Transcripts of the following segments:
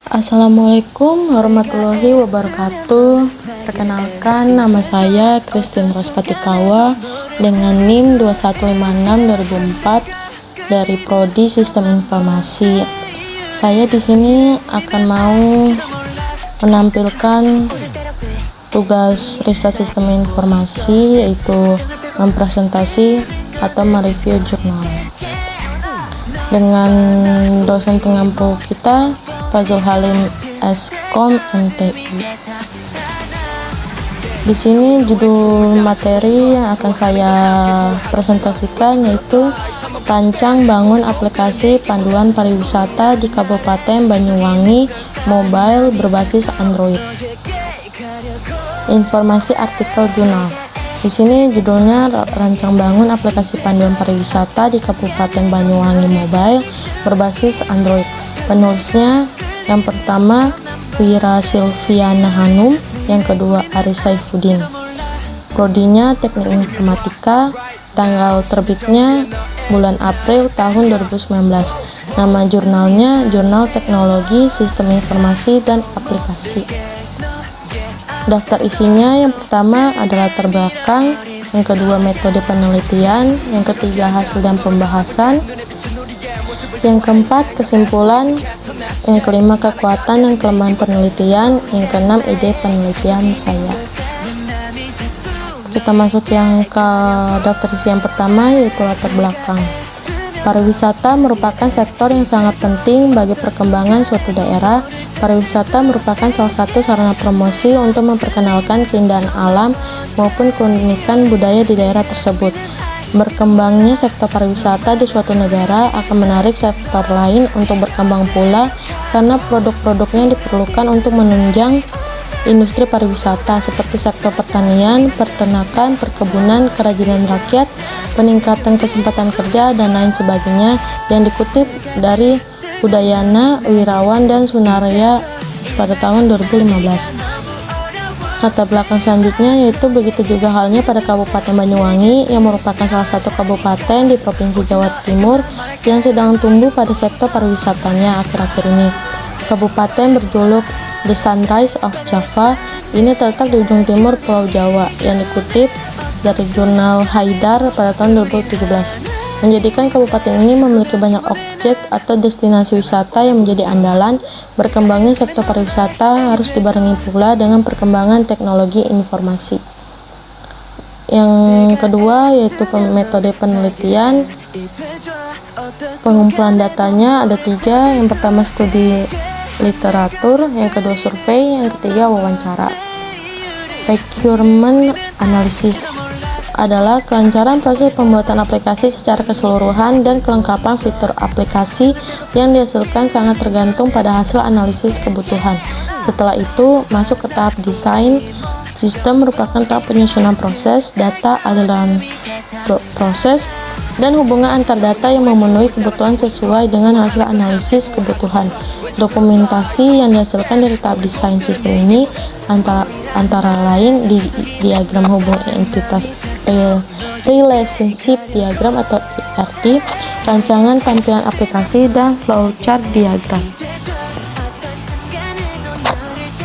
Assalamualaikum warahmatullahi wabarakatuh. Perkenalkan, nama saya Christine Rospatikawa dengan NIM 2156 2004 dari Prodi Sistem Informasi. Saya di sini akan mau menampilkan tugas riset sistem informasi, yaitu mempresentasi atau mereview jurnal dengan dosen pengampu kita Fazul Halim Eskom MTI. Di sini judul materi yang akan saya presentasikan yaitu rancang bangun aplikasi panduan pariwisata di Kabupaten Banyuwangi mobile berbasis Android. Informasi artikel jurnal. Di sini judulnya rancang bangun aplikasi panduan pariwisata di Kabupaten Banyuwangi mobile berbasis Android. Penulisnya yang pertama Wira Silviana Hanum, yang kedua Aris Saifuddin. Prodinya Teknik Informatika, tanggal terbitnya bulan April tahun 2019. Nama jurnalnya Jurnal Teknologi Sistem Informasi dan Aplikasi. Daftar isinya yang pertama adalah latar belakang, yang kedua metode penelitian, yang ketiga hasil dan pembahasan, yang keempat kesimpulan, yang kelima kekuatan dan kelemahan penelitian, yang keenam ide penelitian saya. Kita masuk yang ke daftar isi yang pertama, yaitu latar belakang. Pariwisata merupakan sektor yang sangat penting bagi perkembangan suatu daerah. Pariwisata merupakan salah satu sarana promosi untuk memperkenalkan keindahan alam maupun keunikan budaya di daerah tersebut. Berkembangnya sektor pariwisata di suatu negara akan menarik sektor lain untuk berkembang pula, karena produk-produknya diperlukan untuk menunjang industri pariwisata seperti sektor pertanian, peternakan, perkebunan, kerajinan rakyat, peningkatan kesempatan kerja, dan lain sebagainya, yang dikutip dari Udayana, Wirawan, dan Sunaria pada tahun 2015. Latar belakang selanjutnya yaitu begitu juga halnya pada Kabupaten Banyuwangi yang merupakan salah satu kabupaten di Provinsi Jawa Timur yang sedang tumbuh pada sektor pariwisatanya akhir-akhir ini. Kabupaten berjuluk The Sunrise of Java ini terletak di ujung timur Pulau Jawa, yang dikutip dari jurnal Haidar pada tahun 2017, menjadikan kabupaten ini memiliki banyak objek atau destinasi wisata yang menjadi andalan. Berkembangnya sektor pariwisata harus dibarengi pula dengan perkembangan teknologi informasi. Yang kedua yaitu metode penelitian. Pengumpulan datanya ada 3. Yang pertama studi literatur, yang kedua survei, yang ketiga wawancara. Requirement analysis adalah kelancaran proses pembuatan aplikasi secara keseluruhan, dan kelengkapan fitur aplikasi yang dihasilkan sangat tergantung pada hasil analisis kebutuhan. Setelah itu masuk ke tahap desain. Sistem merupakan tahap penyusunan proses, data, aliran proses, dan hubungan antar data yang memenuhi kebutuhan sesuai dengan hasil analisis kebutuhan. Dokumentasi yang dihasilkan dari tahap desain sistem ini antara lain di diagram hubungan entitas, relationship diagram atau RD, rancangan tampilan aplikasi, dan flowchart diagram.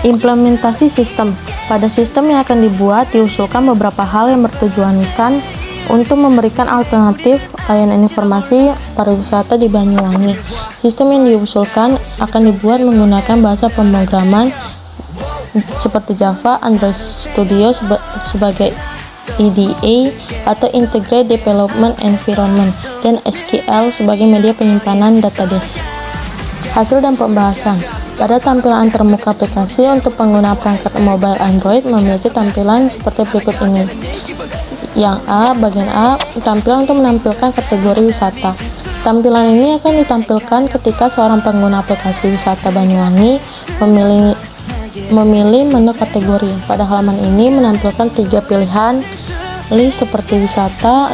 Implementasi sistem. Pada sistem yang akan dibuat diusulkan beberapa hal yang bertujuankan untuk memberikan alternatif layanan informasi pariwisata di Banyuwangi. Sistem yang diusulkan akan dibuat menggunakan bahasa pemrograman seperti Java, Android Studio sebagai EDA atau Integrated Development Environment, dan SQL sebagai media penyimpanan database. Hasil dan pembahasan. Pada tampilan termuka aplikasi untuk pengguna perangkat mobile Android memiliki tampilan seperti berikut ini. Yang A, bagian A, tampilan untuk menampilkan kategori wisata. Tampilan ini akan ditampilkan ketika seorang pengguna aplikasi wisata Banyuwangi memilih menu kategori. Pada halaman ini menampilkan 3 pilihan list seperti wisata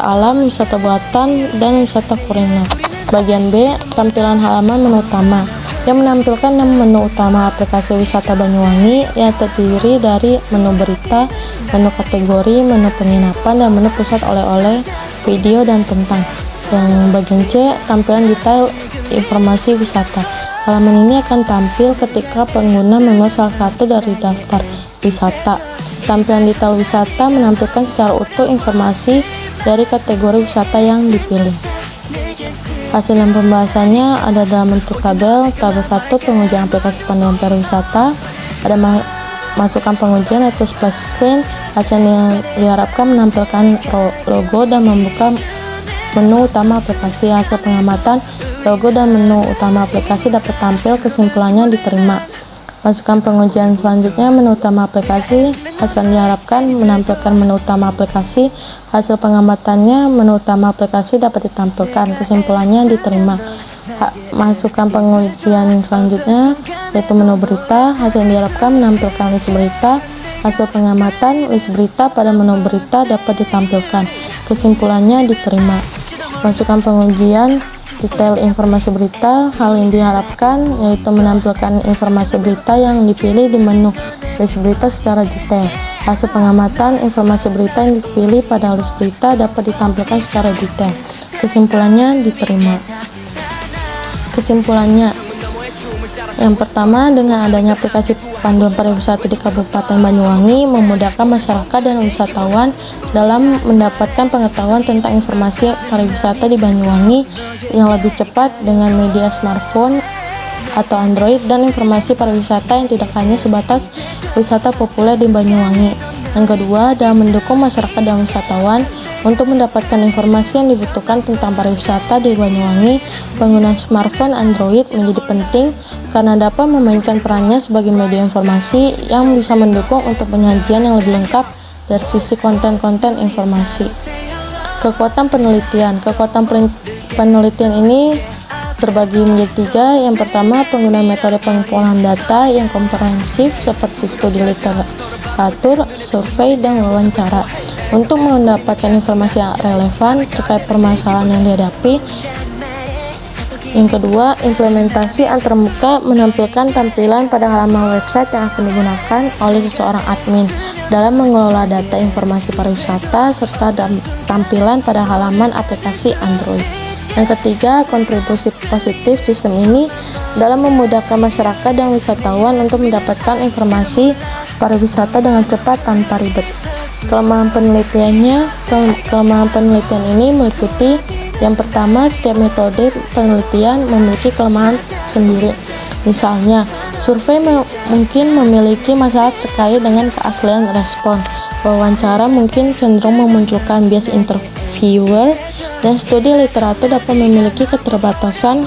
alam, wisata buatan, dan wisata kuliner. Bagian B, tampilan halaman menu utama yang menampilkan 6 menu utama aplikasi wisata Banyuwangi yang terdiri dari menu berita, menu kategori, menu penginapan, dan menu pusat oleh-oleh, video, dan tentang. Yang bagian C, tampilan detail informasi wisata. Halaman ini akan tampil ketika pengguna membuat salah satu dari daftar wisata. Tampilan detail wisata menampilkan secara utuh informasi dari kategori wisata yang dipilih. Hasil dan pembahasannya ada dalam bentuk tabel. Tabel 1, pengujian aplikasi panduan pariwisata. Ada masukan pengujian yaitu splash screen. Hasil yang diharapkan menampilkan logo dan membuka menu utama aplikasi. Hasil pengamatan, logo dan menu utama aplikasi dapat tampil, kesimpulannya diterima. Masukan pengujian selanjutnya, menu utama aplikasi. Hasil diharapkan menampilkan menu utama aplikasi. Hasil pengamatannya, menu utama aplikasi dapat ditampilkan, kesimpulannya diterima. Masukan pengujian selanjutnya yaitu menu berita. Hasil diharapkan menampilkan list berita. Hasil pengamatan, list berita pada menu berita dapat ditampilkan, kesimpulannya diterima. Masukan pengujian detail informasi berita. Hal yang diharapkan yaitu menampilkan informasi berita yang dipilih di menu list berita secara detail. Hasil pengamatan, informasi berita yang dipilih pada list berita dapat ditampilkan secara detail, kesimpulannya diterima. Kesimpulannya, yang pertama, dengan adanya aplikasi panduan pariwisata di Kabupaten Banyuwangi memudahkan masyarakat dan wisatawan dalam mendapatkan pengetahuan tentang informasi pariwisata di Banyuwangi yang lebih cepat dengan media smartphone atau Android, dan informasi pariwisata yang tidak hanya sebatas wisata populer di Banyuwangi. Yang kedua, dalam mendukung masyarakat dan wisatawan untuk mendapatkan informasi yang dibutuhkan tentang pariwisata di Banyuwangi, penggunaan smartphone Android menjadi penting karena dapat memainkan perannya sebagai media informasi yang bisa mendukung untuk penyajian yang lebih lengkap dari sisi konten-konten informasi. Kekuatan penelitian. Kekuatan penelitian ini terbagi menjadi 3. Yang pertama, penggunaan metode pengumpulan data yang komprehensif seperti studi literatur, survei, dan wawancara untuk mendapatkan informasi yang relevan terkait permasalahan yang dihadapi. Yang kedua, implementasi antarmuka menampilkan tampilan pada halaman website yang akan digunakan oleh seseorang admin dalam mengelola data informasi pariwisata serta tampilan pada halaman aplikasi Android. Yang ketiga, kontribusi positif sistem ini dalam memudahkan masyarakat dan wisatawan untuk mendapatkan informasi pariwisata dengan cepat tanpa ribet. Kelemahan penelitiannya, kelemahan penelitian ini meliputi: yang pertama, setiap metode penelitian memiliki kelemahan sendiri. Misalnya, survei mungkin memiliki masalah terkait dengan keaslian respon, wawancara mungkin cenderung memunculkan bias interviewer, dan studi literatur dapat memiliki keterbatasan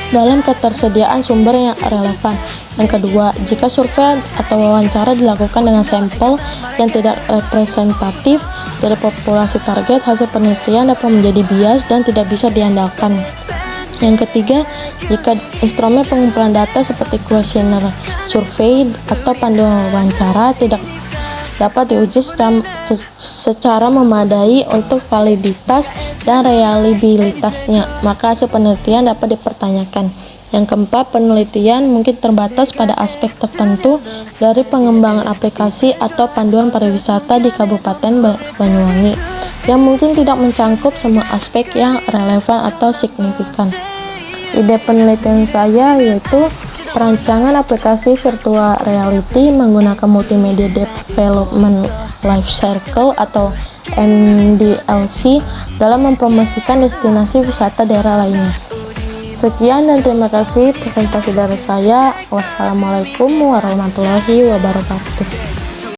dalam ketersediaan sumber yang relevan. Yang kedua, jika survei atau wawancara dilakukan dengan sampel yang tidak representatif dari populasi target, hasil penelitian dapat menjadi bias dan tidak bisa diandalkan. Yang ketiga, jika instrumen pengumpulan data seperti kuesioner survei atau panduan wawancara tidak dapat diuji secara memadai untuk validitas dan reliabilitasnya, maka hasil penelitian dapat dipertanyakan. Yang keempat, penelitian mungkin terbatas pada aspek tertentu dari pengembangan aplikasi atau panduan pariwisata di Kabupaten Banyuwangi, yang mungkin tidak mencangkup semua aspek yang relevan atau signifikan. Ide penelitian saya yaitu perancangan aplikasi virtual reality menggunakan multimedia development life cycle atau MDLC dalam mempromosikan destinasi wisata daerah lainnya. Sekian dan terima kasih presentasi dari saya. Wassalamualaikum warahmatullahi wabarakatuh.